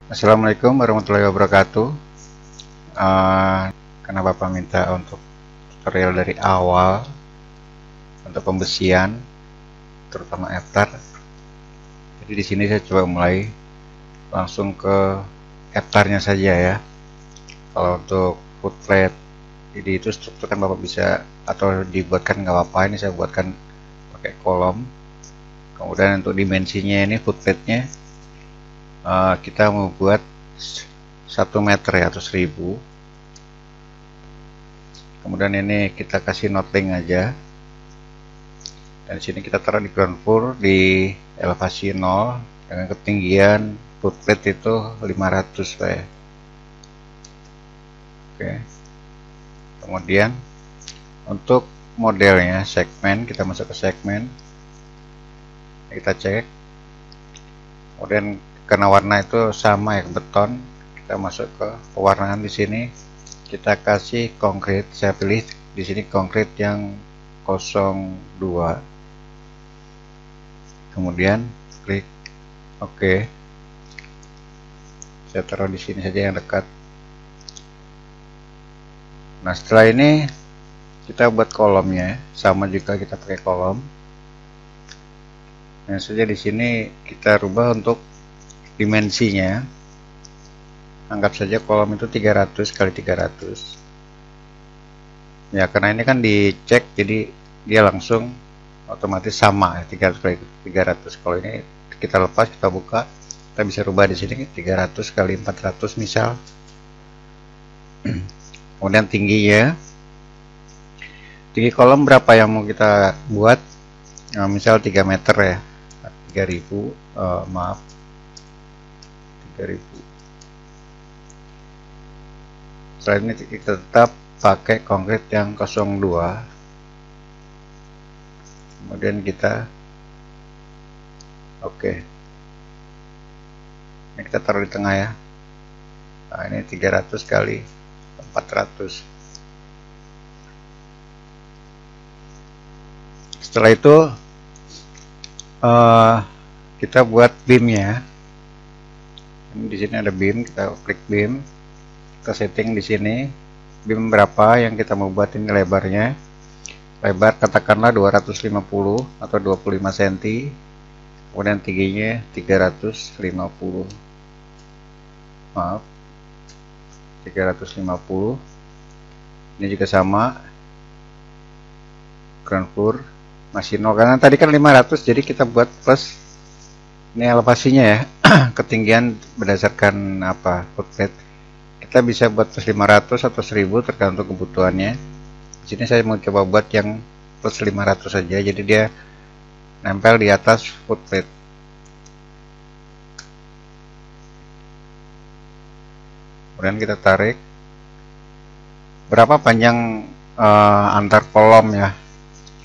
Assalamualaikum warahmatullahi wabarakatuh. Eh, karena Bapak minta untuk tutorial dari awal untuk pembesian, terutama Aftar. Jadi di sini saya coba mulai langsung ke Aftarnya saja ya. Kalau untuk footplate, jadi itu struktur kan Bapak bisa atau dibuatkan nggak apa-apa. Ini saya buatkan pakai kolom. Kemudian untuk dimensinya ini footplate-nya kita mau buat 1 meter ya atau 1000. Kemudian ini kita kasih noting aja, dan di sini kita taruh di ground floor di elevasi 0 dengan ketinggian footplate itu 500 ya. Oke, kemudian untuk modelnya segmen, kita masuk ke segmen, kita cek, kemudian karena warna itu sama ya, beton, kita masuk ke pewarnaan. Di sini kita kasih konkret, saya pilih di sini konkret yang 02, kemudian klik OK. Saya taruh di sini saja yang dekat. Nah, setelah ini kita buat kolomnya, sama juga kita pakai kolom. Nah, saja di sini kita rubah untuk dimensinya. Anggap saja kolom itu 300 kali 300. Ya, karena ini kan dicek, jadi dia langsung otomatis sama ya, 300 kali 300. Kalau ini kita lepas, kita buka, kita bisa rubah di sini 300 kali 400 misal. Kemudian tingginya, tinggi kolom berapa yang mau kita buat, nah, misal 3 meter ya, 3000, maaf 3000. Setelah ini kita tetap pakai konkret yang 02, kemudian kita oke. Ini kita taruh di tengah ya. Nah, ini 300 kali 400. Setelah itu kita buat beamnya. Ini di sini ada beam, kita klik beam, kita setting di sini beam berapa yang kita mau buat. Ini lebarnya, lebar katakanlah 250 atau 25 cm, kemudian tingginya 350, maaf 350. Ini juga sama, ground floor masih 0 karena tadi kan 500, jadi kita buat plus. Ini elevasinya ya, ketinggian berdasarkan apa, footplate. Kita bisa buat plus 500 atau 1000 tergantung kebutuhannya. Di sini saya mau coba buat yang plus 500 saja, jadi dia nempel di atas footplate. Kemudian kita tarik berapa panjang antar kolom ya,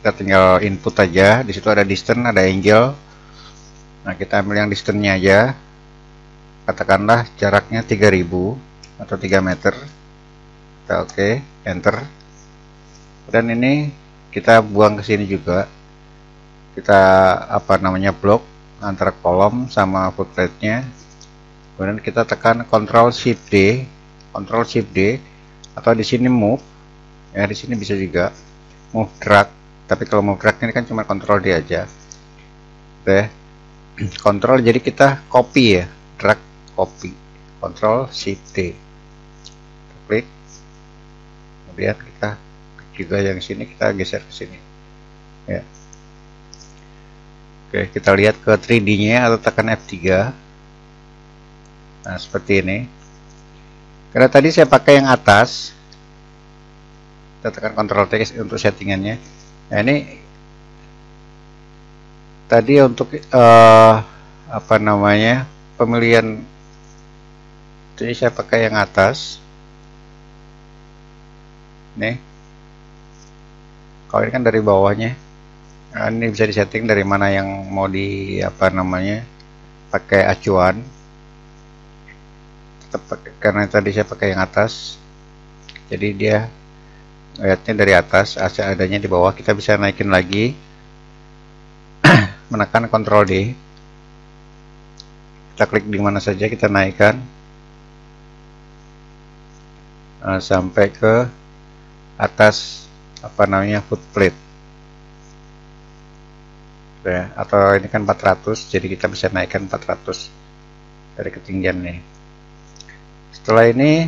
kita tinggal input aja. Di situ ada distance, ada angle. Nah, kita ambil yang distance-nya aja, katakanlah jaraknya 3000 atau 3 meter. Kita oke, enter. Dan ini kita buang ke sini juga, kita apa namanya, blok antara kolom sama footplate-nya. Kemudian kita tekan Ctrl Shift D, Ctrl Shift D, atau di sini move ya, di sini bisa juga move drag, tapi kalau move drag ini kan cuma Ctrl D aja. Oke, Ctrl, jadi kita copy ya, drag copy, Ctrl Shift D, klik, kemudian kita klik juga yang sini, kita geser ke sini ya. Oke, kita lihat ke 3D nya atau tekan F3. Nah, seperti ini. Karena tadi saya pakai yang atas, kita tekan Ctrl T untuk settingannya. Nah, ini tadi untuk apa namanya, pemilihan, jadi saya pakai yang atas nih. Kalau ini kan dari bawahnya. Nah, ini bisa disetting dari mana yang mau di apa namanya, pakai acuan. Tetap pakai, karena tadi saya pakai yang atas, jadi dia lihatnya dari atas, adanya di bawah. Kita bisa naikin lagi, menekan Ctrl D. Kita klik di mana saja, kita naikkan sampai ke atas apa namanya footplate ya, atau ini kan 400, jadi kita bisa naikkan 400 dari ketinggian nih. Setelah ini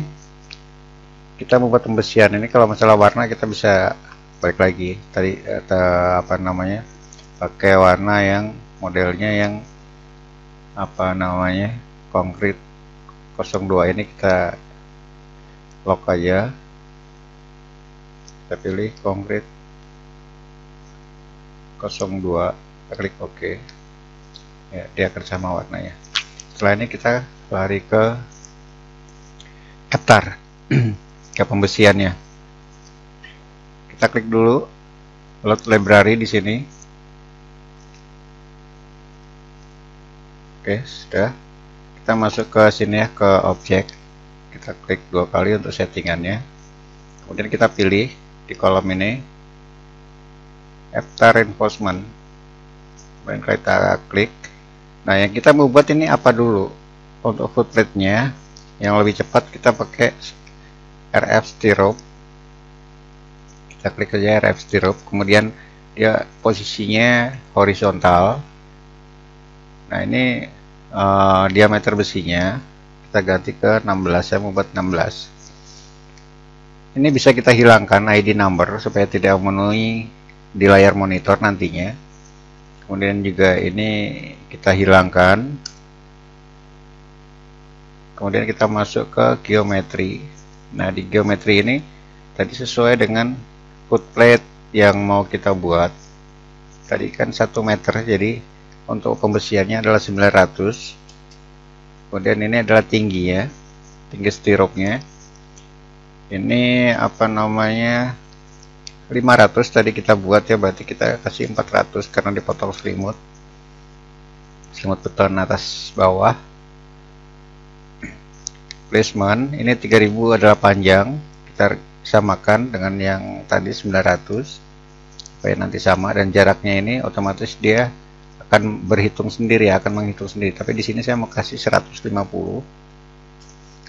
kita membuat pembesian. Ini kalau masalah warna kita bisa balik lagi tadi, apa namanya, pakai warna yang modelnya yang apa namanya konkret 02. Ini kita lock aja, kita pilih konkret 02, kita klik OK ya, dia akan sama warnanya. Setelah ini kita lari ke Avatar ke pembesiannya. Kita klik dulu load library di sini. Oke, sudah. Kita masuk ke sini ya, ke objek. Kita klik 2 kali untuk settingannya. Kemudian kita pilih di kolom ini Avatar Reinforcement. Kemudian kita klik. Nah, yang kita mau buat ini apa dulu? Untuk footplate-nya yang lebih cepat kita pakai RF Stirrup. Kita klik saja RF Stirrup, kemudian dia posisinya horizontal. Nah, ini diameter besinya kita ganti ke 16. Saya membuat 16. Ini bisa kita hilangkan ID number supaya tidak memenuhi di layar monitor nantinya. Kemudian juga ini kita hilangkan. Kemudian kita masuk ke geometri. Nah, di geometri ini tadi sesuai dengan footplate yang mau kita buat. Tadi kan 1 meter, jadi untuk pembesiannya adalah 900. Kemudian ini adalah tingginya, tinggi stirupnya. Ini apa namanya 500 tadi kita buat ya, berarti kita kasih 400 karena dipotong selimut beton atas bawah. Placement ini 3000 adalah panjang, kita samakan dengan yang tadi 900 supaya nanti sama, dan jaraknya ini otomatis dia akan berhitung sendiri, akan menghitung sendiri. Tapi di sini saya mau kasih 150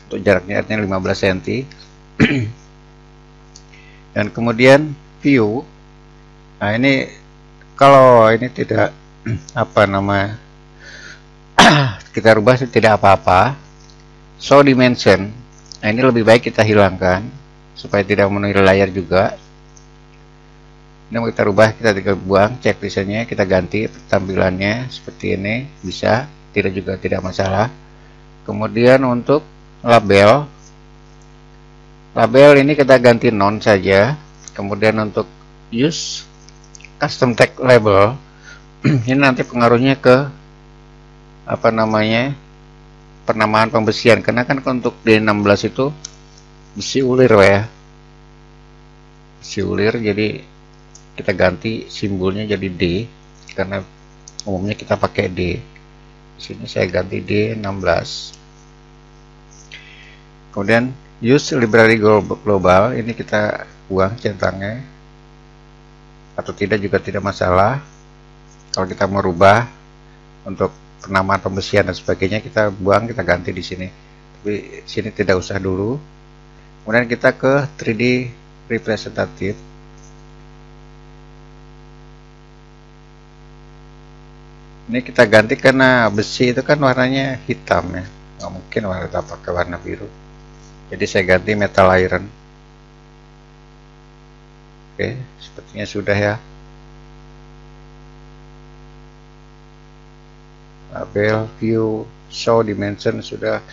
untuk jaraknya, artinya 15 cm. Dan kemudian view. Nah, ini kalau ini tidak apa nama kita rubah tidak apa-apa. Show dimension. Nah, ini lebih baik kita hilangkan supaya tidak memenuhi layar juga. Ini mau kita rubah, kita tinggal buang checklistnya, kita ganti tampilannya seperti ini, bisa, tidak juga tidak masalah. Kemudian untuk label ini kita ganti none saja. Kemudian untuk use custom tag label ini nanti pengaruhnya ke apa namanya penamaan pembesian, karena kan untuk D16 itu besi ulir ya, besi ulir, jadi kita ganti simbolnya jadi D karena umumnya kita pakai D. Di sini saya ganti D16. Kemudian use library global, ini kita buang centangnya atau tidak juga tidak masalah. Kalau kita merubah untuk penamaan pembesian dan sebagainya, kita buang, kita ganti di sini. Tapi sini tidak usah dulu. Kemudian kita ke 3D representative. Ini kita ganti karena besi itu kan warnanya hitam ya, nggak mungkin kita pakai warna biru. Jadi saya ganti metal iron. Oke, sepertinya sudah ya. Label, view, show dimension sudah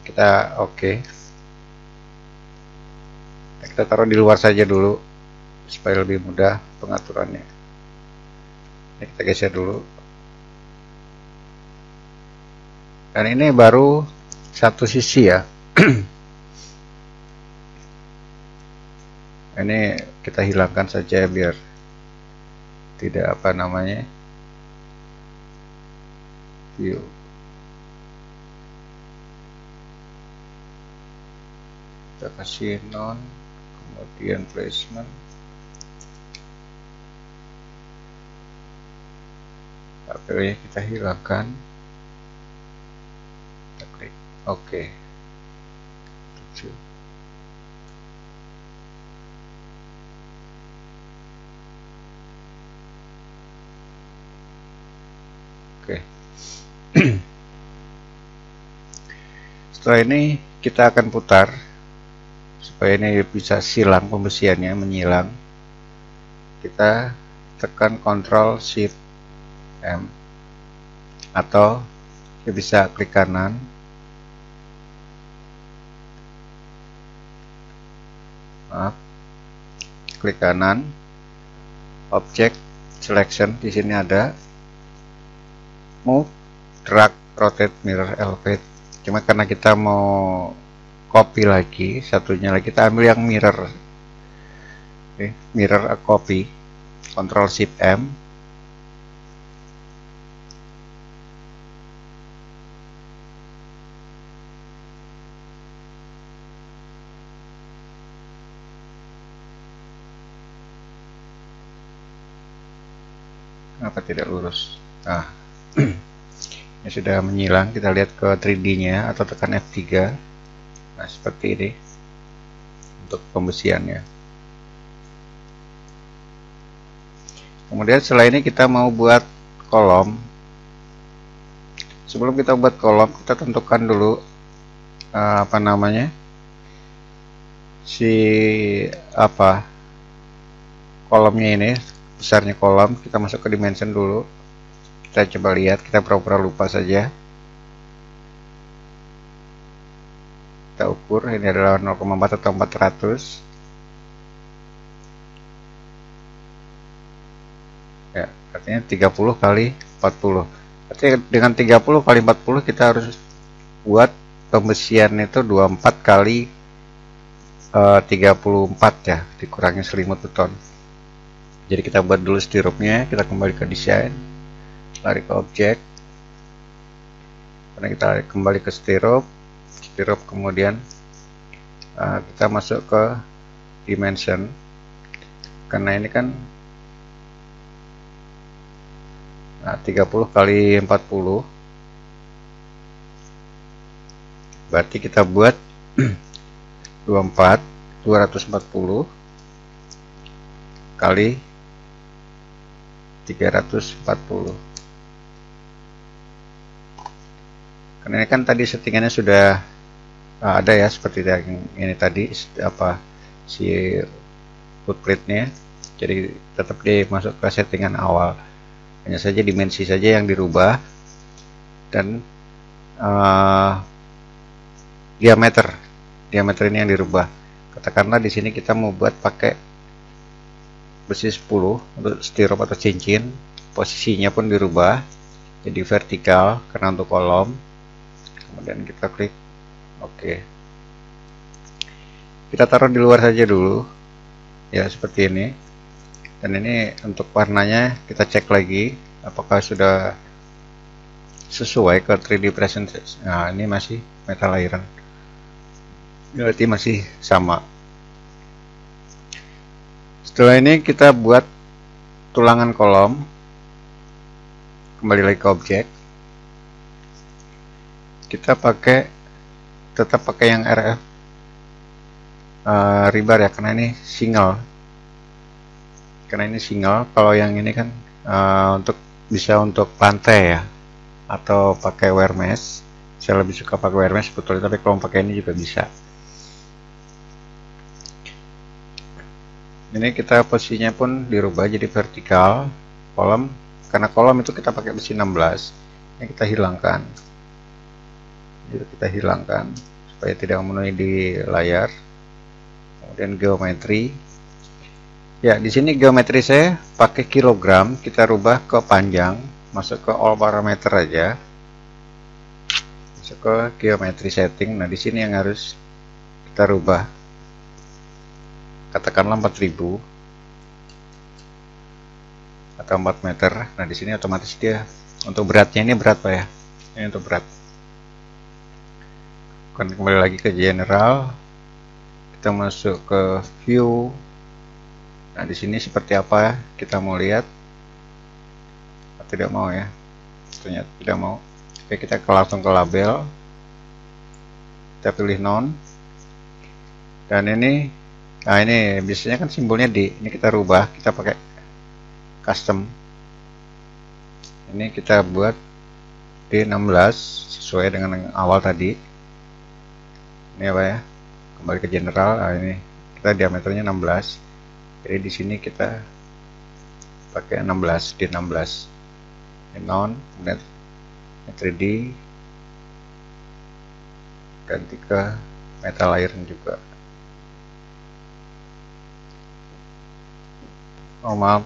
kita oke. Kita taruh di luar saja dulu supaya lebih mudah pengaturannya. Ini kita geser dulu. Dan ini baru satu sisi ya. Ini kita hilangkan saja biar tidak apa namanya view. Kita kasih non, kemudian placement, labelnya kita hilangkan. Oke. Oke. Setelah ini kita akan putar supaya ini bisa silang pembesiannya, menyilang. Kita tekan Ctrl Shift M atau kita bisa klik kanan. Maaf. Klik kanan. Object Selection, di sini ada Move, Drag, Rotate, Mirror, Elevate. Cuma karena kita mau copy lagi, satunya lagi kita ambil yang mirror. Oke, mirror a copy. Ctrl Shift M. Kenapa tidak lurus? Nah, ini sudah menyilang. Kita lihat ke 3D-nya atau tekan F3. Nah, seperti ini untuk pembesiannya. Kemudian setelah ini kita mau buat kolom. Sebelum kita buat kolom, kita tentukan dulu apa namanya, kolomnya ini, besarnya kolom. Kita masuk ke dimension dulu. Kita coba lihat, kita pura-pura lupa saja. Kita ukur, ini adalah 0,4 atau 400. Ya, artinya 30 kali 40. Artinya dengan 30 kali 40 kita harus buat pembesian itu 24 kali 34 ya, dikurangi selimut beton. Jadi kita buat dulu stirupnya, kita kembali ke desain, lari ke objek, karena kita kembali ke stirrup, kemudian kita masuk ke dimension, karena ini kan 30 kali 40, berarti kita buat 240 kali 340. Karena ini kan tadi settingannya sudah ada ya, seperti yang ini tadi, si footprintnya, jadi tetap dimasuk ke settingan awal. Hanya saja dimensi saja yang dirubah dan diameter ini yang dirubah. Katakanlah di sini kita mau buat pakai besi 10 untuk stirrup atau cincin, posisinya pun dirubah jadi vertikal karena untuk kolom. Kemudian kita klik oke. Kita taruh di luar saja dulu ya, seperti ini. Dan ini untuk warnanya kita cek lagi apakah sudah sesuai ke 3D presentation. Nah, ini masih metal iron, berarti masih sama. Setelah ini kita buat tulangan kolom. Kembali lagi ke objek. Kita tetap pakai yang RF rebar ya, karena ini single. Kalau yang ini kan bisa untuk pantai ya, atau pakai wear mesh. Saya lebih suka pakai wear mesh sebetulnya, tapi kalau pakai ini juga bisa. Ini kita posisinya pun dirubah jadi vertikal kolom, karena kolom itu kita pakai besi 16. Ini kita hilangkan. Supaya tidak memenuhi di layar. Kemudian geometri. Ya, di sini geometri saya pakai kilogram, kita rubah ke panjang, masuk ke all parameter aja. Masuk ke geometri setting. Nah, di sini yang harus kita rubah. Katakanlah 4000 atau 4 meter. Nah, di sini otomatis dia untuk beratnya, ini berat Pak ya. Ini untuk berat. Kembali lagi ke general. Kita masuk ke view. Nah, di sini seperti apa kita mau lihat? Tidak mau ya. Ternyata tidak mau. Oke, kita langsung ke label. kita pilih non, dan ini, nah ini biasanya kan simbolnya D, ini kita rubah, kita pakai custom, ini kita buat D16 sesuai dengan yang awal tadi. Ini apa ya, kembali ke general. Nah, ini kita diameternya 16, jadi di sini kita pakai 16, D16, ini non, kemudian 3D, ganti ke metal iron juga. Oh maaf,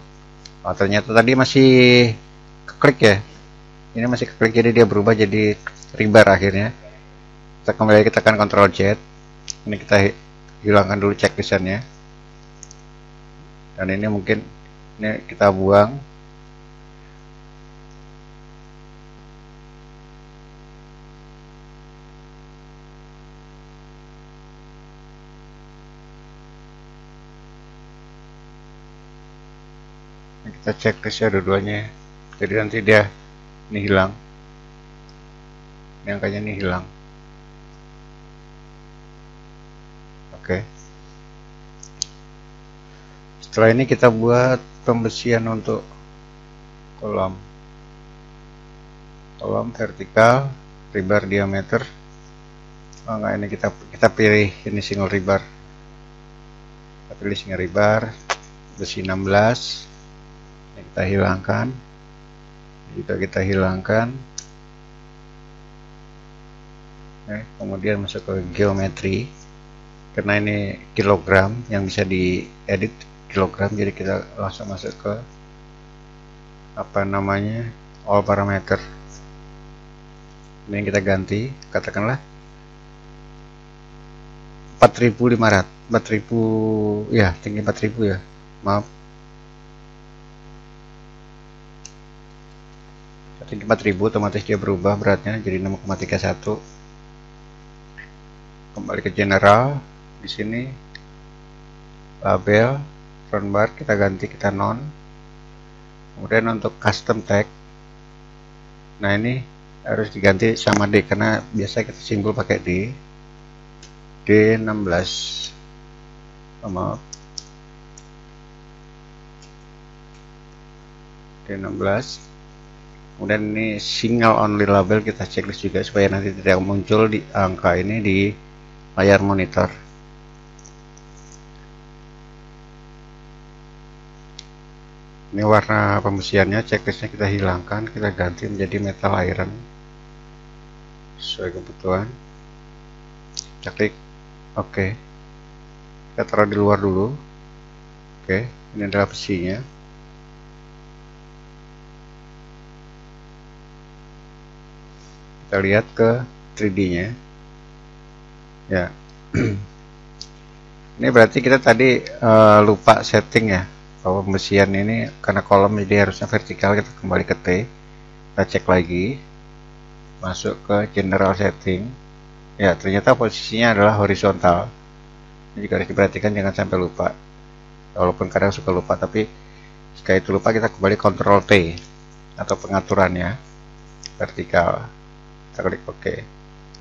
oh, ternyata tadi masih keklik ya, ini masih keklik, jadi dia berubah jadi rebar akhirnya. Kita kembali, kita tekan Ctrl Z, ini kita hilangkan dulu checklistannya, dan ini mungkin ini kita buang. Kita checklist ya dua-duanya, jadi nanti dia ini hilang, ini angkanya ini hilang. Oke, setelah ini kita buat pembesian untuk kolom vertikal, rebar diameter. Oh enggak, ini kita pilih ini single rebar, kita pilih single rebar besi 16, ini kita hilangkan, juga kita hilangkan. Kemudian masuk ke geometri, karena ini kilogram yang bisa diedit kilogram, jadi kita langsung masuk ke apa namanya, all parameter. Ini kita ganti, katakanlah 4.500, 4.000 ya, tinggi 4.000 ya, maaf, tinggi 4.000, otomatis dia berubah beratnya jadi 6,31. Kembali ke general, di sini label front bar kita ganti, kita non. Kemudian untuk custom tag, nah ini harus diganti sama D, karena biasa kita simbol pakai D16. Oh, maaf, D16. Kemudian ini single only label kita checklist juga, supaya nanti tidak muncul di angka ini di layar monitor. Ini warna pembesiannya, checklistnya kita hilangkan, kita ganti menjadi metal iron sesuai kebutuhan. Kita klik OK, kita taruh di luar dulu. Oke, ini adalah besinya. Kita lihat ke 3D nya ya. Ini berarti kita tadi lupa setting ya, bahwa pembesian ini karena kolom jadi harusnya vertikal. Kita kembali ke T, kita cek lagi, masuk ke general setting ya, ternyata posisinya adalah horizontal. Ini juga harus diperhatikan, jangan sampai lupa, walaupun kadang suka lupa, tapi jika itu lupa kita kembali Ctrl T atau pengaturannya vertikal, kita klik OK.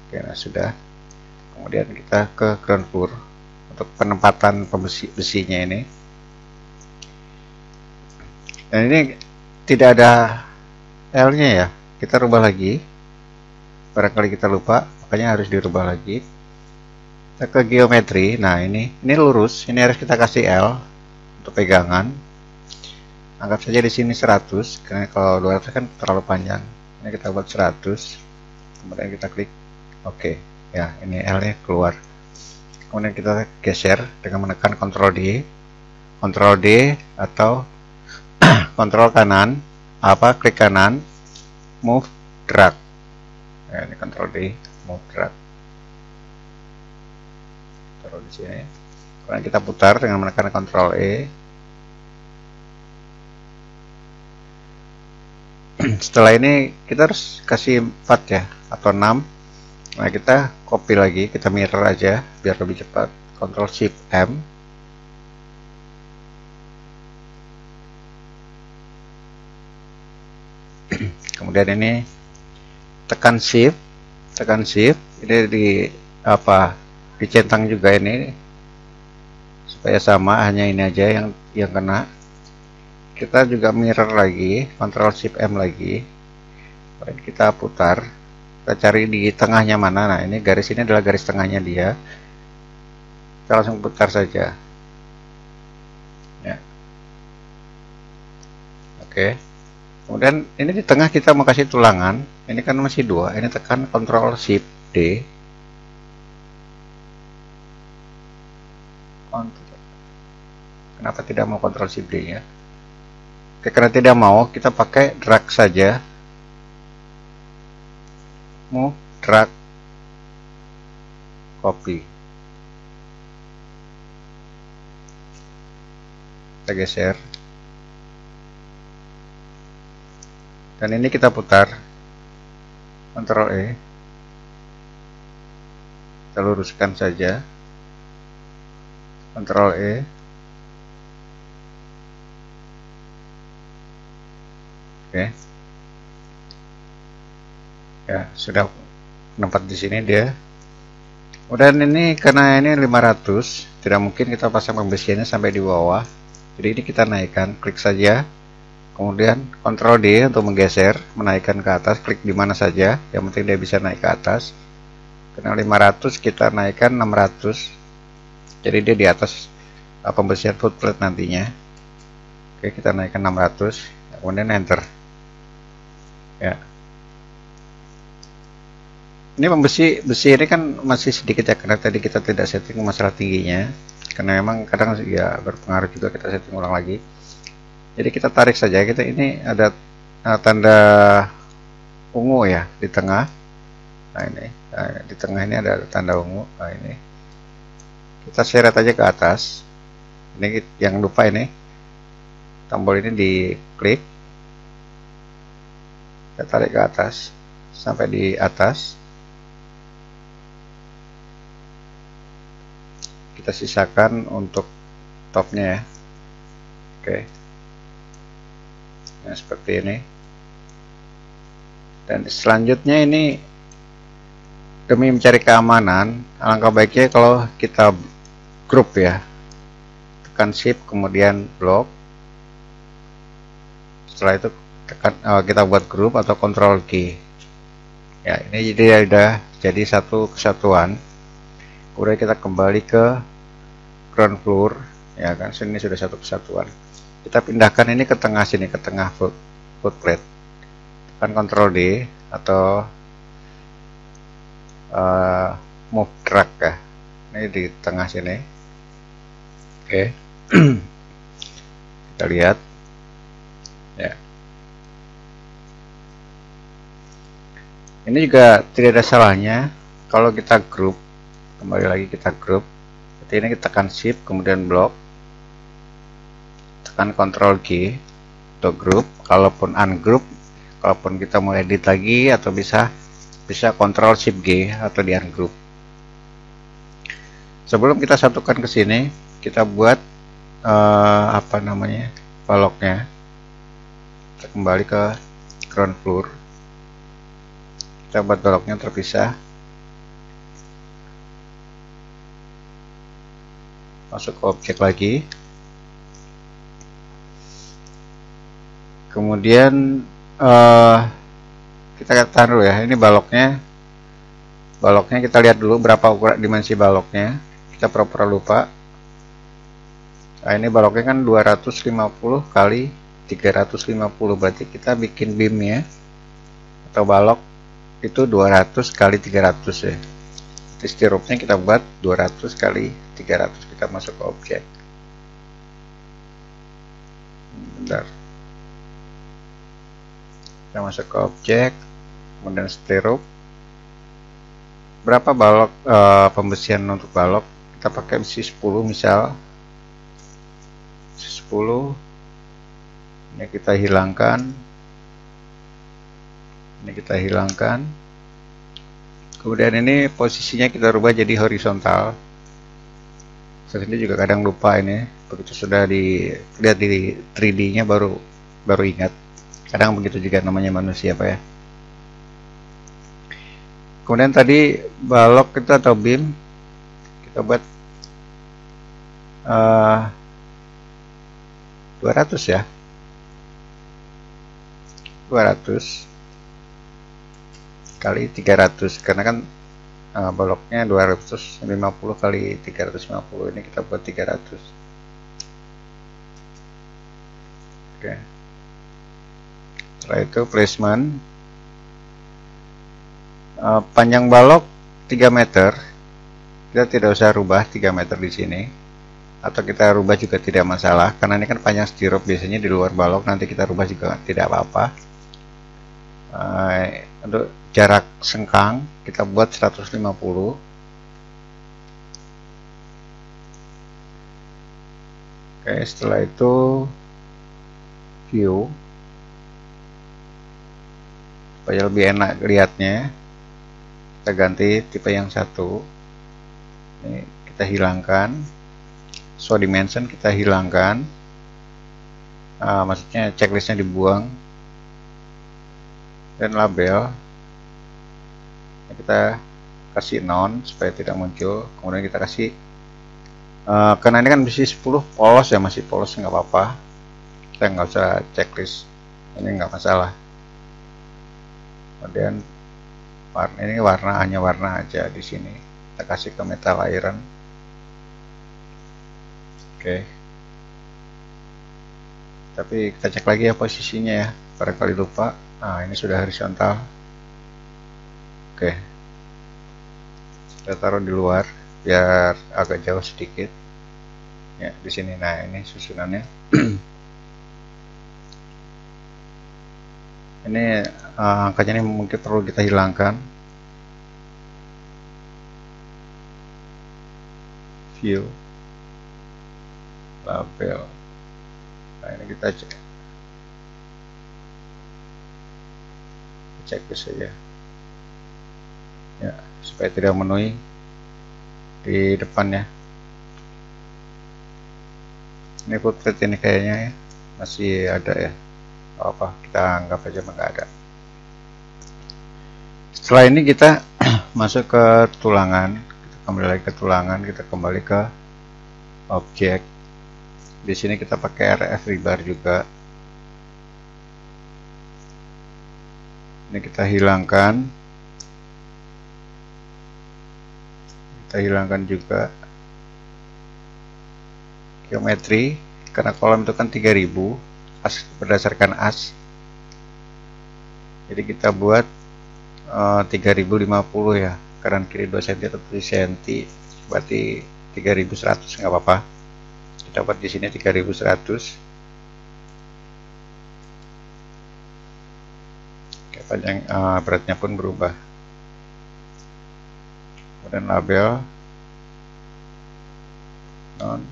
Oke, nah sudah. Kemudian kita ke ground floor untuk penempatan besinya ini. Dan ini tidak ada L-nya ya, kita rubah lagi. Barangkali kita lupa, makanya harus dirubah lagi. Kita ke geometri. Nah ini lurus, ini harus kita kasih L untuk pegangan. Anggap saja di sini 100, karena kalau 200 kan terlalu panjang. Ini kita buat 100. Kemudian kita klik OK. Ya, ini L-nya keluar. Kemudian kita geser dengan menekan Ctrl D atau Ctrl kanan, klik kanan, move, drag. Ya, ini Ctrl D, move, drag. Taruh di sini. Kemudian kita putar dengan menekan Ctrl E. Setelah ini kita harus kasih 4 ya, atau 6. Nah, kita copy lagi, kita mirror aja biar lebih cepat. Ctrl Shift M. Kemudian ini tekan shift, ini apa dicentang juga ini supaya sama, hanya ini aja yang kena. Kita juga mirror lagi, Ctrl Shift M lagi, kemudian kita putar, kita cari di tengahnya mana. Nah, ini garis ini adalah garis tengahnya dia, kita langsung putar saja ya. Oke, kemudian ini di tengah kita mau kasih tulangan, ini kan masih 2, ini tekan Ctrl Shift D. Kenapa tidak mau Ctrl Shift D ya? Oke, karena tidak mau, kita pakai drag saja. Move, drag, copy. Kita geser. Dan ini kita putar. Ctrl E. Kita luruskan saja. Ctrl E. Oke. Ya, sudah tempat di sini dia. Kemudian ini karena ini 500, tidak mungkin kita pasang pembesiannya sampai di bawah. Jadi ini kita naikkan, klik saja. Kemudian Ctrl D untuk menggeser, menaikkan ke atas, klik di mana saja, yang penting dia bisa naik ke atas. Karena 500 kita naikkan 600. Jadi dia di atas pembesian footplate nantinya. Oke, kita naikkan 600, kemudian enter. Ya. Ini besi ini kan masih sedikit ya, karena tadi kita tidak setting masalah tingginya, karena memang kadang ya berpengaruh juga, kita setting ulang lagi. Jadi kita tarik saja, kita ini ada tanda ungu ya di tengah. Nah ini di tengah ini ada tanda ungu. Nah ini kita seret aja ke atas. Ini yang lupa, ini tombol ini diklik, kita tarik ke atas sampai di atas. Kita sisakan untuk topnya ya. Oke. Nah, seperti ini. Dan selanjutnya ini, demi mencari keamanan, alangkah baiknya kalau kita grup ya. Tekan Shift kemudian block. Setelah itu tekan kita buat grup atau Ctrl G. Ya, ini jadi udah jadi satu kesatuan. Kemudian kita kembali ke ground floor ya kan, sini sudah satu kesatuan. Kita pindahkan ini ke tengah sini, ke tengah footplate. Tekan Ctrl D atau move drag ya. Ini di tengah sini. Oke. Kita lihat ya. Ini juga tidak ada salahnya kalau kita grup. Kembali lagi kita grup. Seperti ini, kita tekan Shift kemudian block. Tekan Ctrl G untuk grup. Kalaupun ungroup, kalaupun kita mau edit lagi atau bisa Ctrl Shift G atau di ungroup. Sebelum kita satukan ke sini, kita buat apa namanya, baloknya. Kita kembali ke ground floor. Kita buat baloknya terpisah. Masuk ke objek lagi. Kemudian kita taruh ya, ini baloknya kita lihat dulu berapa ukuran dimensi baloknya. Kita pura-pura lupa. Nah, ini baloknya kan 250 kali 350, berarti kita bikin beamnya atau balok itu 200 kali 300 ya. Stirupnya kita buat 200 kali 300. Kita masuk ke objek. Bentar. Kita masuk ke objek, kemudian stirrup. Berapa balok pembesian untuk balok? Kita pakai besi 10 misal. 10. Ini kita hilangkan. Ini kita hilangkan. Kemudian ini posisinya kita rubah jadi horizontal. Saya sendiri juga kadang lupa ini. Begitu sudah dilihat di 3D-nya baru ingat. Kadang begitu juga namanya manusia Pak ya. Kemudian tadi balok kita atau beam kita buat 200 ya, 200 kali 300 karena kan baloknya 250 kali 350, ini kita buat 300. Oke. Setelah itu placement, panjang balok 3 meter, kita tidak usah rubah 3 meter di sini, atau kita rubah juga tidak masalah karena ini kan panjang stirop, biasanya di luar balok, nanti kita rubah juga tidak apa-apa. Untuk jarak sengkang kita buat 150. Oke, setelah itu view, supaya lebih enak lihatnya kita ganti tipe yang satu. Ini kita hilangkan, show dimension kita hilangkan, maksudnya checklistnya dibuang, dan label kita kasih non supaya tidak muncul. Kemudian kita kasih karena ini kan besi 10 polos ya, masih polos nggak apa-apa, kita nggak usah checklist, ini nggak masalah. Kemudian warna ini hanya warna aja di sini, kita kasih ke metal iron. Oke, tapi kita cek lagi ya posisinya ya, barangkali lupa. Nah, ini sudah horizontal. Oke, kita taruh di luar biar agak jauh sedikit ya, di sini. Nah, ini susunannya. Ini angkanya ini mungkin perlu kita hilangkan. View, label. Nah, ini kita cek saja ya, supaya tidak memenuhi di depannya. Ini footprint ini kayaknya ya, masih ada ya, apa kita anggap aja nggak ada. Setelah ini kita masuk ke tulangan, kita kembali lagi ke tulangan, kita kembali ke objek. Di sini kita pakai RF rebar juga. Ini kita hilangkan juga geometri, karena kolom itu kan 3000 as, berdasarkan as, jadi kita buat 3050 ya, kanan kiri 2 cm atau 7 cm, berarti 3100 nggak apa-apa, kita buat di sini 3100. Panjang beratnya pun berubah. Kemudian label non.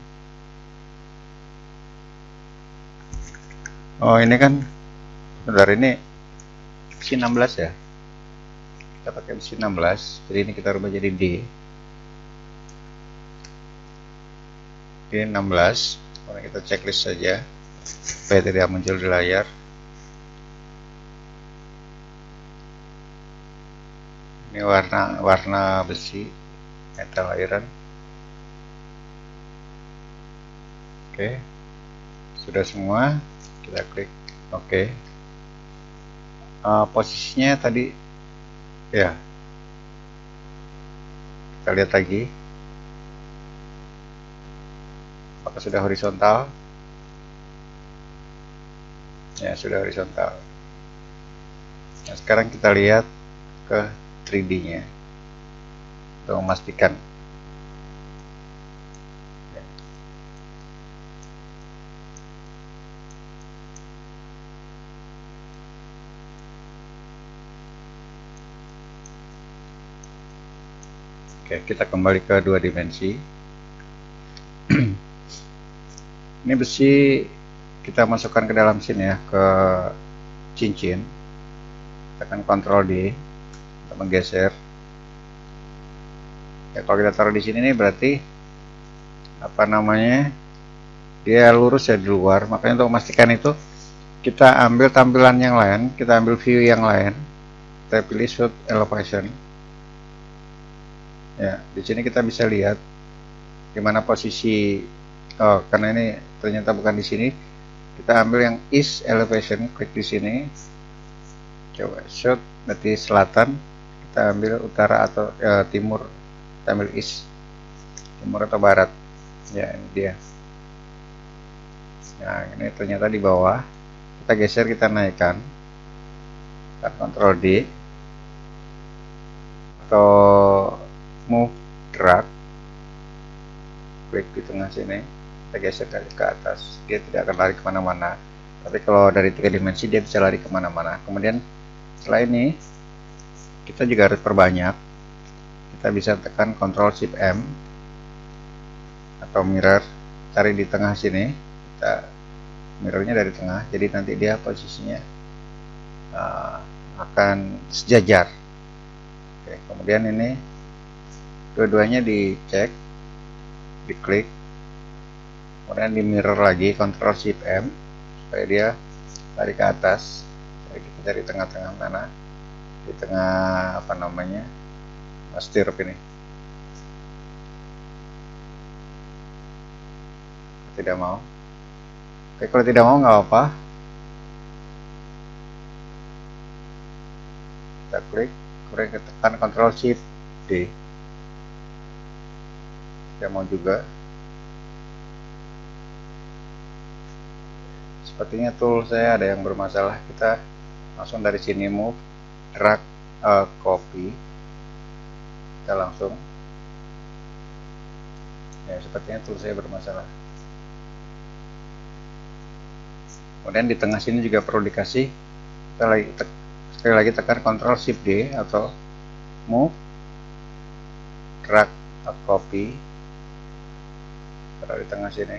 Oh, ini kan sebentar, ini besi 16 ya, kita pakai besi 16, jadi ini kita rubah jadi D 16. Kemudian kita checklist saja supaya tidak muncul di layar. Ini warna besi metal iron. Oke, sudah semua, kita klik oke. Posisinya tadi ya, kita lihat lagi apakah sudah horizontal ya, sudah horizontal. Nah, sekarang kita lihat ke 3D-nya untuk memastikan. Oke, kita kembali ke 2 dimensi. Ini besi kita masukkan ke dalam sini ya, ke cincin. Tekan Ctrl D untuk menggeser. Ya, kalau kita taruh di sini nih berarti apa namanya, dia lurus ya di luar. Makanya untuk memastikan itu kita ambil tampilan yang lain, kita ambil view yang lain, kita pilih shoot elevation. Ya, di sini kita bisa lihat di mana posisi. Oh, karena ini ternyata bukan di sini. Kita ambil yang east elevation, klik di sini. Coba shoot, berarti selatan. Kita ambil utara atau timur. Kita ambil east, timur atau barat. Ya, ini dia. Nah, ini ternyata di bawah. Kita geser, kita naikkan. Kita Ctrl D atau move drag, klik di tengah sini, kita geser dari ke atas, dia tidak akan lari kemana-mana. Tapi kalau dari 3 dimensi dia bisa lari kemana-mana. Kemudian setelah ini kita juga harus perbanyak. Kita bisa tekan Ctrl Shift M atau mirror, cari di tengah sini, kita mirrornya dari tengah, jadi nanti dia posisinya akan sejajar. Oke, kemudian ini dua-duanya dicek, diklik, kemudian di mirror lagi, Ctrl Shift M supaya dia lari ke atas. Jadi kita cari tengah-tengah mana, di tengah apa namanya, stirrup ini. Tidak mau. Oke, kalau tidak mau nggak apa-apa, kita klik, kemudian kita tekan Ctrl Shift D. Tidak mau juga. Sepertinya tool saya ada yang bermasalah. Kita langsung dari sini move, drag, copy. Kita langsung. Ya, sepertinya tool saya bermasalah. Kemudian di tengah sini juga perlu dikasih. Kita sekali lagi tekan Ctrl Shift D atau move, drag, copy. Taruh di tengah sini.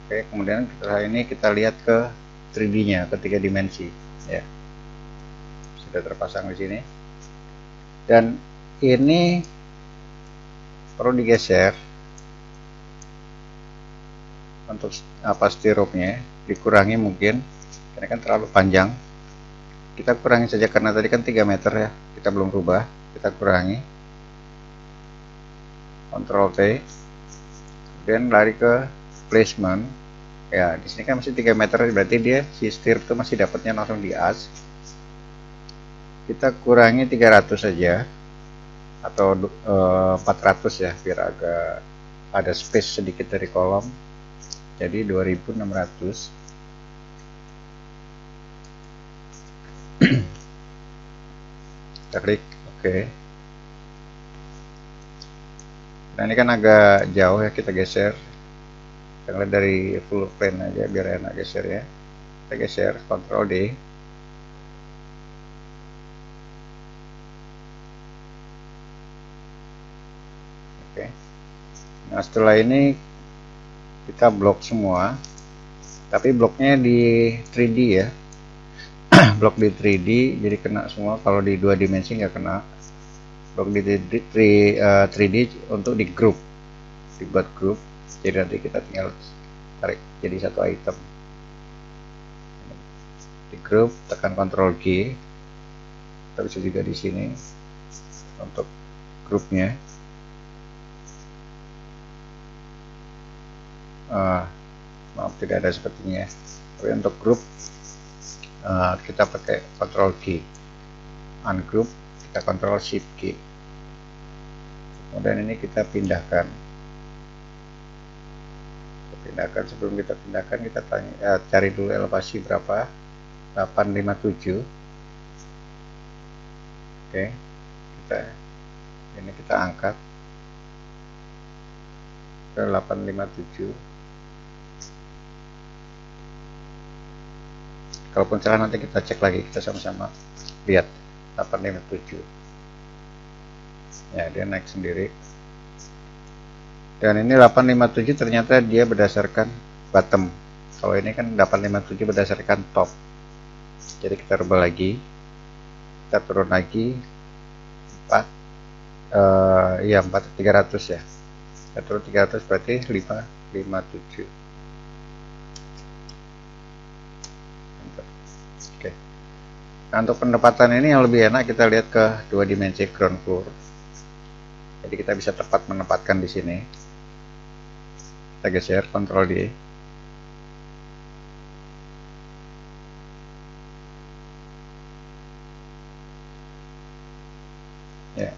Oke, kemudian setelah ini kita lihat ke 3D-nya, ke 3 dimensi. Ya, sudah terpasang di sini. Dan ini perlu digeser untuk apa, stirupnya dikurangi mungkin, karena kan terlalu panjang. Kita kurangi saja karena tadi kan 3 meter ya, kita belum rubah. Kita kurangi, Ctrl T, kemudian lari ke placement. Ya, di sini kan masih 3 meter, berarti dia si stirrup itu masih dapatnya langsung di as. Kita kurangi 300 saja atau 400 ya, biar agak ada space sedikit dari kolom. Jadi 2600. Kita klik oke. Nah, ini kan agak jauh ya, kita geser. Kita lihat dari full plane aja biar enak geser ya. Kita geser, Ctrl D. Oke. Nah, setelah ini kita blok semua, tapi bloknya di 3D ya. Blok di 3D jadi kena semua. Kalau di 2 dimensi nggak kena. Blok di 3D untuk di group, dibuat grup, jadi nanti kita tinggal tarik jadi satu item. Di grup, tekan Ctrl G. Kita bisa juga di sini untuk grupnya. Maaf, tidak ada sepertinya. Tapi untuk grup kita pakai Ctrl G. Ungroup, kita Ctrl Shift G. Kemudian ini kita pindahkan. Sebelum kita pindahkan, kita cari dulu elevasi berapa. 857. Oke, kita angkat ke 857. Kalaupun salah nanti kita cek lagi, kita sama-sama lihat. 857 ya, dia naik sendiri. Dan ini 857 ternyata dia berdasarkan bottom. Kalau ini kan 857 berdasarkan top. Jadi kita rubah lagi, kita turun lagi 4 300 ya. Kita turun 300 berarti 557. Oke. Nah, untuk pendapatan ini yang lebih enak kita lihat ke 2 dimensi ground floor. Jadi kita bisa tepat menempatkan di sini. Kita geser, Ctrl D. Ya,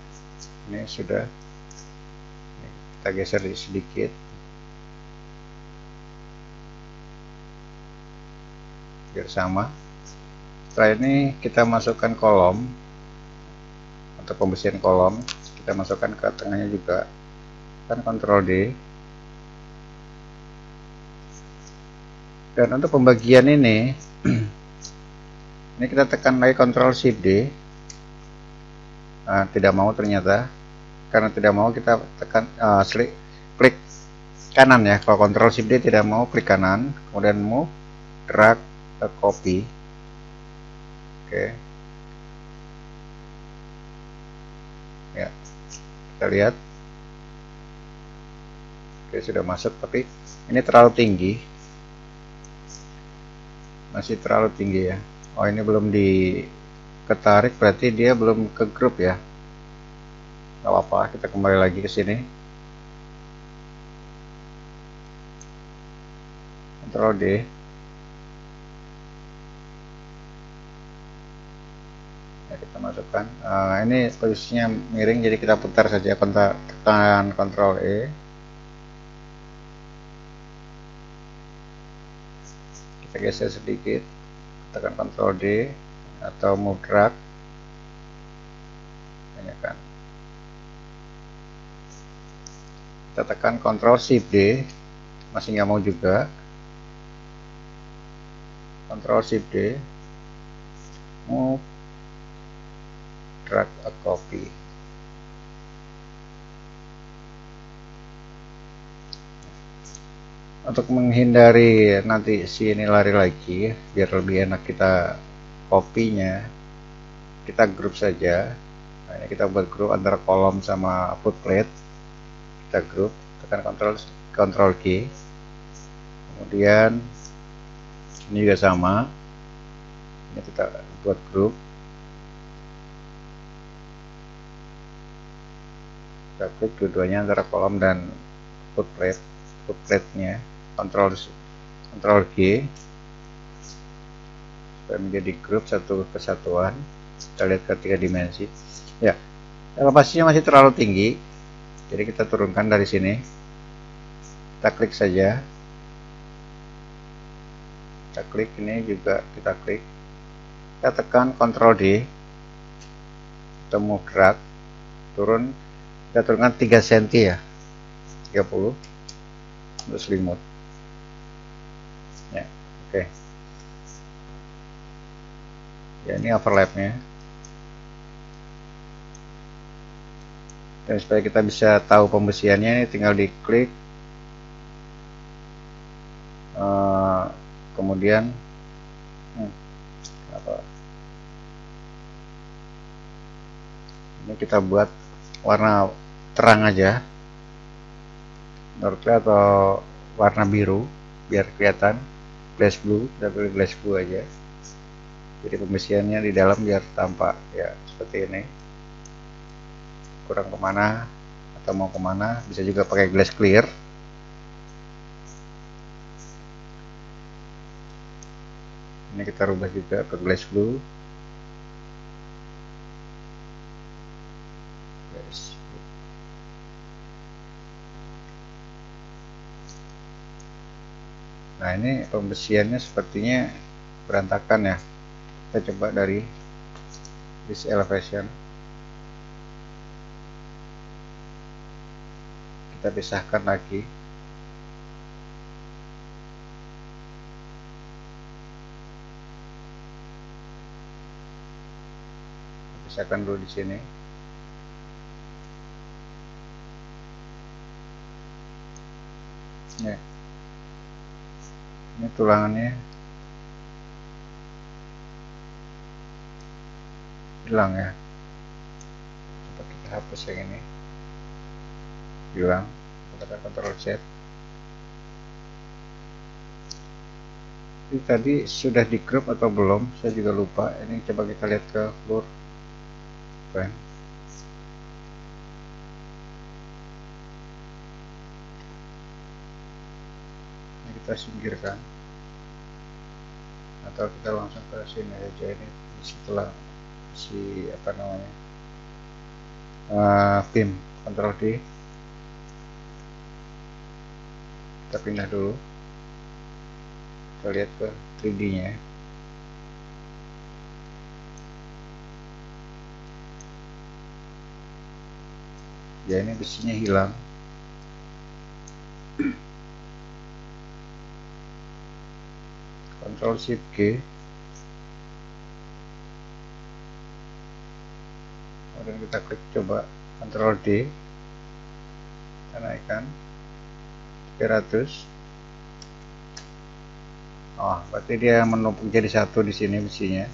ini sudah. Kita geser sedikit. Biar sama. Setelah ini kita masukkan kolom. Untuk pembersihan kolom, kita masukkan ke tengahnya juga. Kan Ctrl D. Dan untuk pembagian ini ini kita tekan lagi Ctrl Shift D. Nah, tidak mau ternyata. Karena tidak mau, kita tekan klik kanan ya. Kalau Ctrl Shift D tidak mau, klik kanan, kemudian move, drag, copy. Oke. Ya, kita lihat. Oke, sudah masuk, tapi ini terlalu tinggi. Masih terlalu tinggi ya. Oh, ini belum diketarik, berarti dia belum ke grup ya. Gak apa-apa, kita kembali lagi ke sini. Ctrl D. Ya, kita masukkan. Ini posisinya miring, jadi kita putar saja, tekan Ctrl E. Kita geser sedikit, tekan Ctrl D atau move drag. Ini kan. Kita tekan Ctrl Shift D, masih nggak mau juga. Ctrl Shift D, move, drag a copy. Untuk menghindari nanti si ini lari lagi, biar lebih enak kita copy-nya, kita grup saja. Nah, ini kita buat grup antara kolom sama footplate. Kita grup, tekan Ctrl K. Kemudian ini juga sama. Ini kita buat grup. Kita klik dua-duanya antara kolom dan footplate-nya. Ctrl G supaya menjadi grup satu kesatuan. Kita lihat ke 3 dimensi. Ya, elevasinya masih terlalu tinggi, jadi kita turunkan dari sini. Kita klik saja. Kita klik ini juga, kita klik. Kita tekan Ctrl D. Kita move drag turun. Kita turunkan 3 cm ya, 30 untuk selimut. Ya, oke. Ya, ini overlapnya. Dan supaya kita bisa tahu pembersihannya, ini tinggal diklik, kemudian ini kita buat warna terang aja, menurut saya, atau warna biru biar kelihatan. Glass blue, kita pilih glass blue aja. Jadi pembersihannya di dalam biar tampak ya seperti ini. Kurang kemana atau mau kemana, bisa juga pakai glass clear. Ini kita rubah juga ke glass blue. Nah, ini pembersihannya sepertinya berantakan ya. Kita coba dari this elevation. Kita pisahkan lagi. Pisahkan dulu di sini. Ya. Ini tulangannya hilang ya. Coba kita hapus yang ini. Hilang. Kita Ctrl Z. Ini tadi sudah di group atau belum? Saya juga lupa. Ini coba kita lihat ke floor. kita singkirkan, atau kita langsung ke sini aja. Ini setelah si apa namanya pin Ctrl D, kita pindah dulu, kita lihat ke 3D nya. Ya, ini besinya hilang. Ctrl Shift G, kemudian kita klik coba, Ctrl D, kita naikkan 300. Oh, berarti dia menumpuk jadi satu di sini besinya.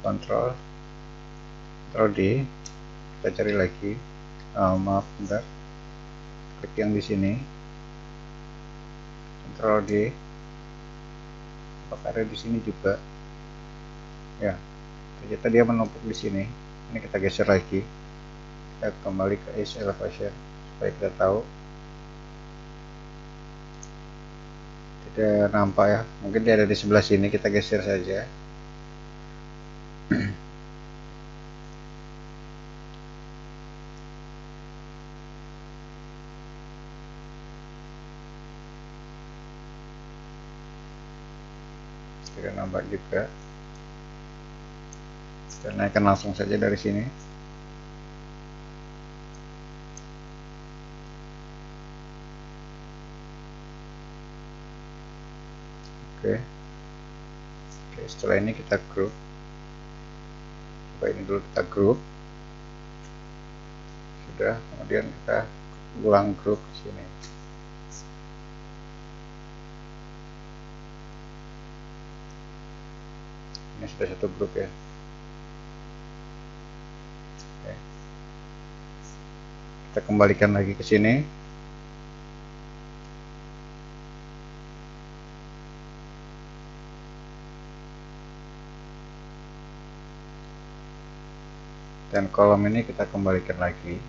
Ctrl D, kita cari lagi. Maaf, bentar. Klik yang di sini. Ctrl D. Apakah ada di sini juga? Ya, ternyata dia menumpuk di sini. Ini kita geser lagi. Kita kembali ke Edge Elevation supaya kita tahu. Tidak nampak ya, mungkin dia ada di sebelah sini. Kita geser saja. Tidak nampak juga. Kita naikkan langsung saja dari sini. Oke. Oke, setelah ini kita group. Coba ini dulu kita group. Sudah, kemudian kita ulang group di sini. Ini sudah satu grup ya. Oke. Kita kembalikan lagi ke sini. Dan kolom ini kita kembalikan lagi.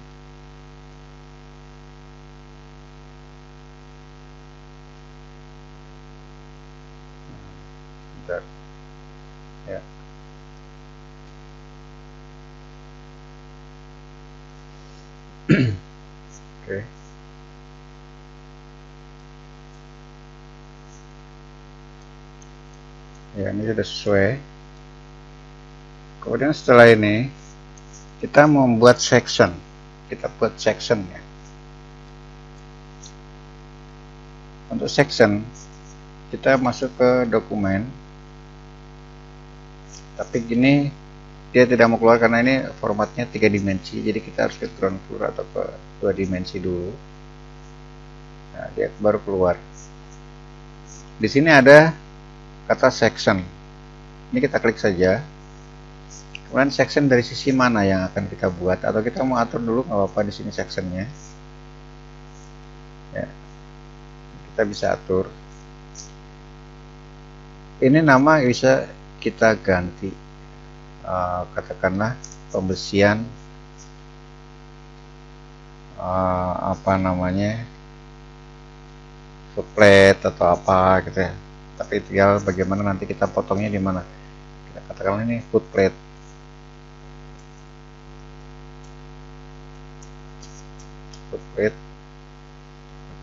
Bentar. Ya. Oke. Ya, ini sudah sesuai. Kemudian setelah ini kita membuat section. Kita buat section ya. Untuk section kita masuk ke dokumen. Tapi gini dia tidak mau keluar karena ini formatnya 3 dimensi. Jadi kita harus ke ground floor atau ke 2 dimensi dulu. Nah, dia baru keluar. Di sini ada kata section. Ini kita klik saja. Kemudian section dari sisi mana yang akan kita buat, atau kita mau atur dulu nggak apa-apa di sini sectionnya. Ya, kita bisa atur. Ini nama bisa kita ganti. Katakanlah pembesian apa namanya footplate atau apa gitu ya. Tapi tinggal bagaimana nanti kita potongnya di mana. Kita katakanlah ini footplate.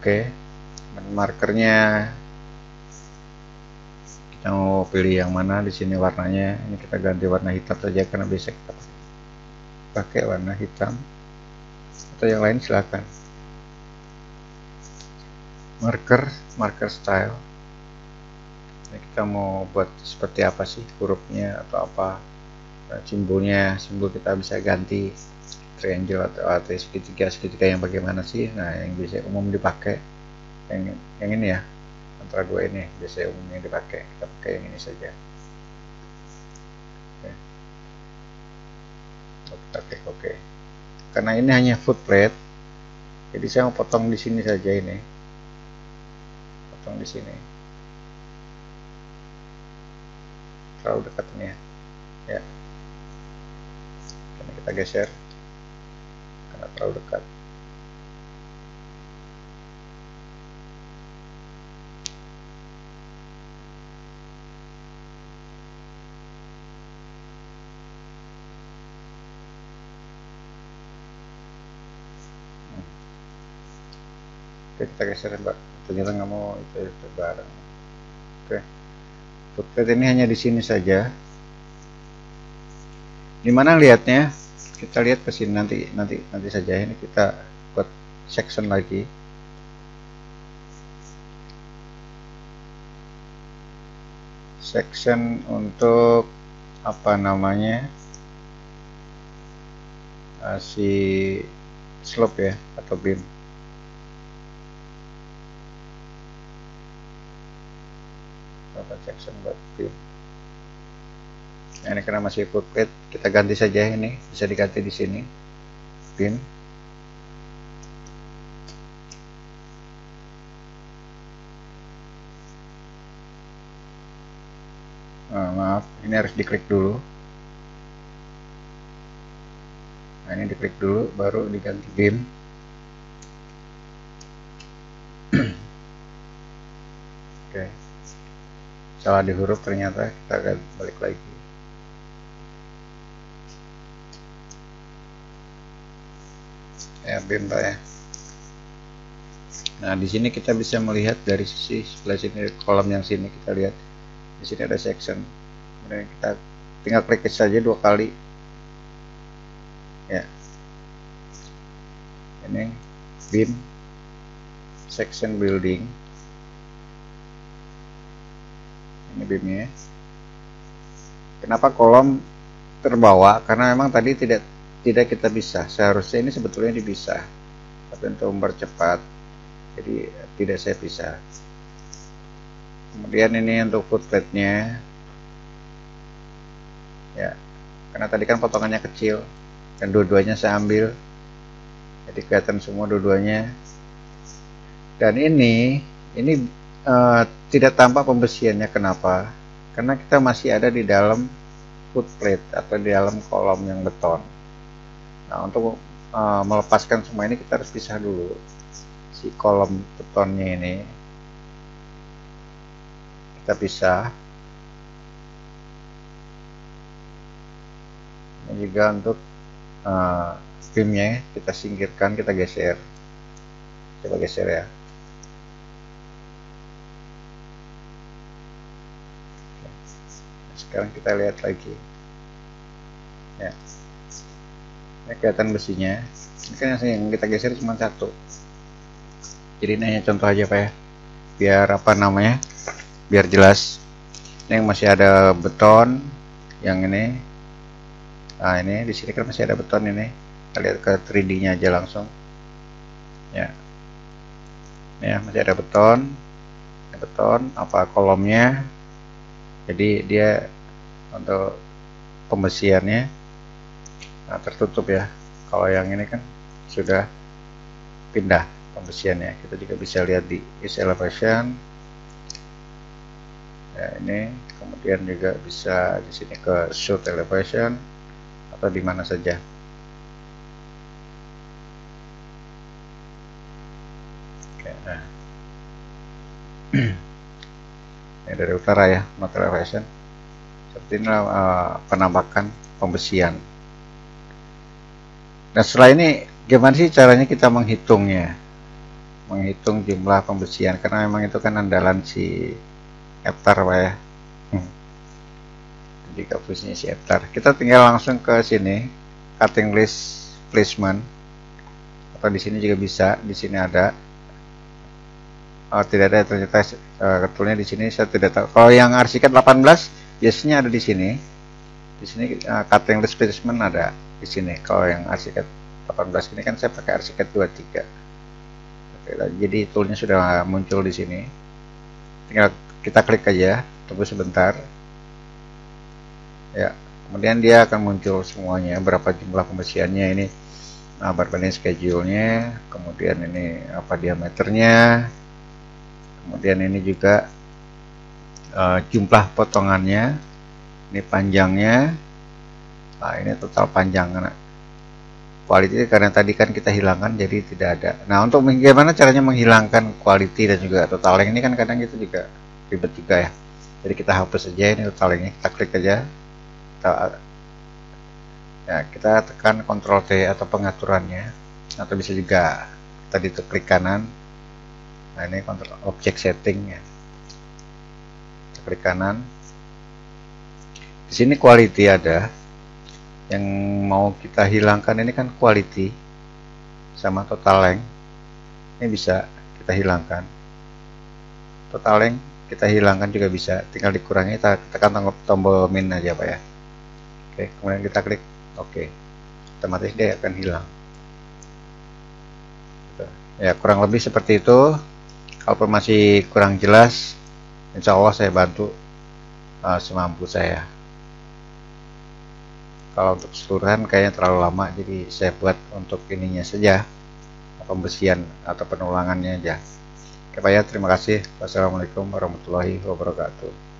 Oke, markernya kita mau pilih yang mana. Di sini warnanya ini kita ganti warna hitam saja karena biasa kita pakai warna hitam, atau yang lain silakan. Marker style, ini kita mau buat seperti apa sih, hurufnya atau apa, simbolnya, simbol kita bisa ganti triangle atau segitiga yang bagaimana sih. Nah, yang bisa umum dipakai yang ini ya, antara dua ini biasanya umumnya dipakai. Kita pakai yang ini saja. Kita klik OK. Karena ini hanya footplate, jadi saya mau potong di sini saja. Ini potong di sini, terlalu dekat ini ya. Karena kita geser karena terlalu dekat. Oke, kita geser mbak, ternyata nggak mau itu bareng. Oke, footplate ini hanya di sini saja. Dimana lihatnya? Kita lihat ke sini nanti saja. Ini kita buat section lagi. Section untuk apa namanya, si slope ya, atau beam. Apa section buat beam. Nah, ini karena masih footplate, kita ganti saja. Ini bisa diganti di sini, beam. Maaf, ini harus diklik dulu. Nah, ini diklik dulu, baru diganti beam. Oke, salah di huruf ternyata, kita akan balik lagi. Ya, beam pak ya. Nah, di sini kita bisa melihat dari sisi sebelah sini, kolom yang sini kita lihat. Di sini ada section. Kemudian kita tinggal klik saja 2 kali. Ya. Ini beam section building. Ini beamnya. Kenapa kolom terbawa? Karena memang tadi tidak kita bisa. Seharusnya ini sebetulnya dipisah, tapi untuk mempercepat, jadi tidak saya pisah. Kemudian ini untuk footplate-nya, ya, karena tadi kan potongannya kecil dan dua-duanya saya ambil, jadi kelihatan semua dua-duanya. Dan ini tidak tampak pembesiannya. Kenapa? Karena kita masih ada di dalam footplate atau di dalam kolom yang beton. Nah, untuk melepaskan semua ini kita harus pisah dulu si kolom betonnya ini. Kita pisah. Ini juga untuk beamnya kita singkirkan, kita geser. Coba geser ya. Oke. Sekarang kita lihat lagi. Ya. Ini kelihatan besinya. Ini kan yang kita geser cuma satu. Jadi ini hanya contoh aja pak ya, biar apa namanya, biar jelas. Ini yang masih ada beton, yang ini. Nah, ini di sini kan masih ada beton ini. Kita lihat ke 3D-nya aja langsung. Ya. Ini ya, masih ada beton. Beton apa kolomnya. Jadi dia untuk pembesiannya tertutup ya. Kalau yang ini kan sudah pindah pembesiannya. Kita juga bisa lihat di is elevation. Ya, ini kemudian juga bisa di sini ke shoot elevation atau di mana saja. Oke, nah. Ini dari utara ya, not elevation. Seperti ini penampakan pembesian. Nah, setelah ini gimana sih caranya kita menghitungnya? Menghitung jumlah pembesian, karena memang itu kan andalan si Aptar pak ya. Jika fungsinya si Aptar, kita tinggal langsung ke sini, cutting list placement, atau di sini juga bisa. Di sini ada. Oh, tidak ada ternyata, toolnya di sini saya tidak tahu. Kalau yang RCCAD 18 biasanya ada di sini. Di sini cutting list placement ada di sini. Kalau yang RCCAD 18 ini kan saya pakai RCCAD 23. Oke, jadi toolnya sudah muncul di sini. Tinggal kita klik aja, tunggu sebentar. Ya, kemudian dia akan muncul semuanya, berapa jumlah pembesiannya ini. Nah, berbanding schedule-nya, kemudian ini apa diameternya, kemudian ini juga jumlah potongannya, ini panjangnya. Nah, ini total panjang. Quality karena tadi kan kita hilangkan, jadi tidak ada. Nah, untuk bagaimana caranya menghilangkan quality dan juga total length ini kan kadang itu juga ribet juga ya. Jadi kita hapus saja ini total length, kita klik aja. Kita tekan Ctrl T atau pengaturannya, atau bisa juga tadi itu klik kanan, Nah, ini kontrol object setting ya. Kita klik kanan. Di sini quality ada. Yang mau kita hilangkan ini kan quality sama total length. Ini bisa kita hilangkan. Total length kita hilangkan juga bisa, tinggal dikurangi, kita tekan tombol min aja Pak ya. Oke, kemudian kita klik oke. Otomatis dia akan hilang. Ya, kurang lebih seperti itu. Kalau masih kurang jelas, insya Allah saya bantu semampu saya. Kalau untuk keseluruhan kayaknya terlalu lama, jadi saya buat untuk ininya saja, pembersihan atau penulangannya aja. Oke Pak ya, terima kasih. Wassalamualaikum warahmatullahi wabarakatuh.